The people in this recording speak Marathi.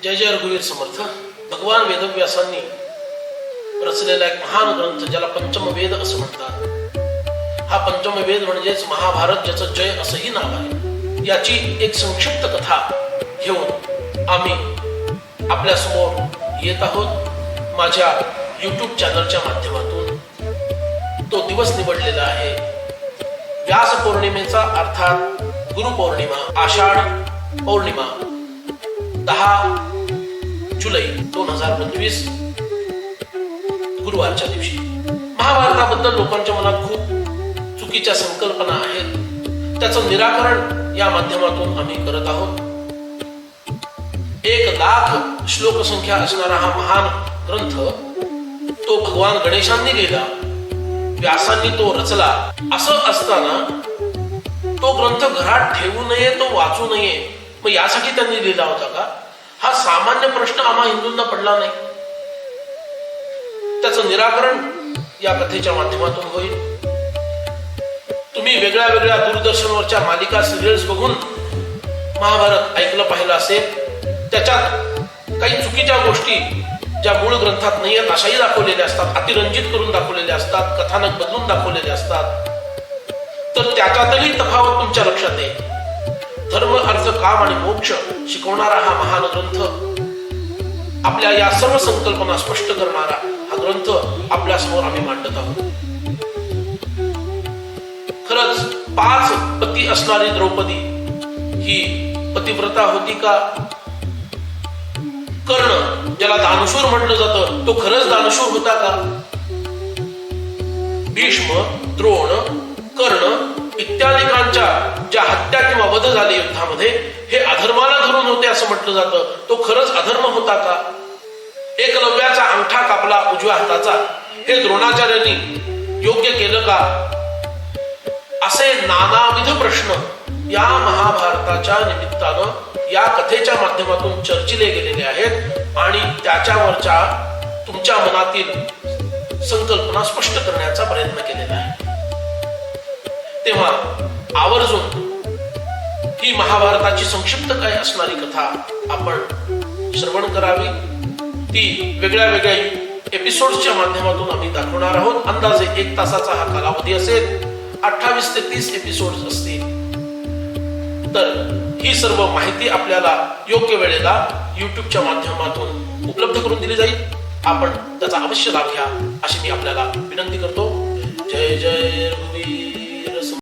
जय जय रघुवीर समर्थ. भगवान वेदव्यासांनी रचलेला एक महान ग्रंथ ज्याला पंचम वेद असं म्हणतात. हा पंचम वेद म्हणजेच महाभारत, ज्याचं जय असंही नाव आहे. याची एक संक्षिप्त कथा घेऊन आम्ही आपल्या समोर येत आहोत माझ्या YouTube चॅनलच्या माध्यमातून. तो दिवस निवडलेला आहे व्यास पौर्णिमेचा, अर्थात गुरुपौर्णिमा, आषाढ पौर्णिमा, 10 जुलै 2025 गुरुवारच्या दिवशी. महाभारताबद्दल लोकांच्या मनात खूप चुकीच्या संकल्पना आहेत. त्याचं निराकरण या माध्यमातून आम्ही करत आहोत. 1,00,000 श्लोक संख्या असणारा हा महान ग्रंथ तो भगवान गणेशांनी लिहिला, व्यासांनी तो रचला. असं असताना तो ग्रंथ घरात ठेवू नये, तो वाचू नये, मग यासाठी त्यांनी लिहिला होता का? हा सामान्य प्रश्न आम्हा हिंदूंना पडला नाही. त्याचं निराकरण या कथेच्या माध्यमातून होईल. तुम्ही वेगळ्या वेगळ्या दूरदर्शनवरच्या मालिका, सिरियल्स बघून महाभारत ऐकलं पाहिलं असेल. त्याच्यात काही चुकीच्या गोष्टी ज्या मूळ ग्रंथात नाही आहेत अशाही दाखवलेल्या असतात, अतिरंजित करून दाखवलेल्या असतात, कथानक बदलून दाखवलेले असतात. तर त्याच्यातही तफावत तुमच्या लक्षात येईल. धर्म, अर्थ, काम आणि मोक्ष शिकवणारा हा महान ग्रंथ, आपल्या या सर्व संकल्पना स्पष्ट करणारा हा ग्रंथ आपल्या समोर आम्ही मांडत आहोत. खरंच 5 पती असणारी द्रौपदी ही पतिव्रता होती का? कर्ण, ज्याला दानशूर म्हटलं जातं, तो खरंच दानशूर होता का? भीष्म, द्रोण, कर्ण इत्यादिकांच्या ज्या हत्या किंवा वध झाले युद्धामध्ये, हे अधर्माला धरून होते असं म्हटलं जातं. तो खरंच अधर्म होता का? एकलव्याचा अंगठा कापला उजव्या हाताचा, हे द्रोणाचार्यांनी योग्य केलं का? असे नानाविध प्रश्न या महाभारताच्या निमित्तानं, या कथेच्या माध्यमातून चर्चिले गेलेले आहेत आणि त्याच्यावरच्या तुमच्या मनातील संकल्पना स्पष्ट करण्याचा प्रयत्न केलेला आहे. तेव्हा आवर्जून ही महाभारताची संक्षिप्त काय असणारी कथा आपण श्रवण करावी. ती वेगळ्या वेगळ्या एपिसोड्सच्या माध्यमातून आम्ही दाखवणार आहोत. अंदाजे 1 तासाचा हा कालावधी असेल. 28 ते 30 एपिसोड्स असतील. तर ही सर्व माहिती आपल्याला योग्य वेळेला युट्यूबच्या माध्यमातून उपलब्ध करून दिली जाईल. आपण त्याचा अवश्य लाभ घ्या अशी मी आपल्याला विनंती करतो. जय जय रघुवीर.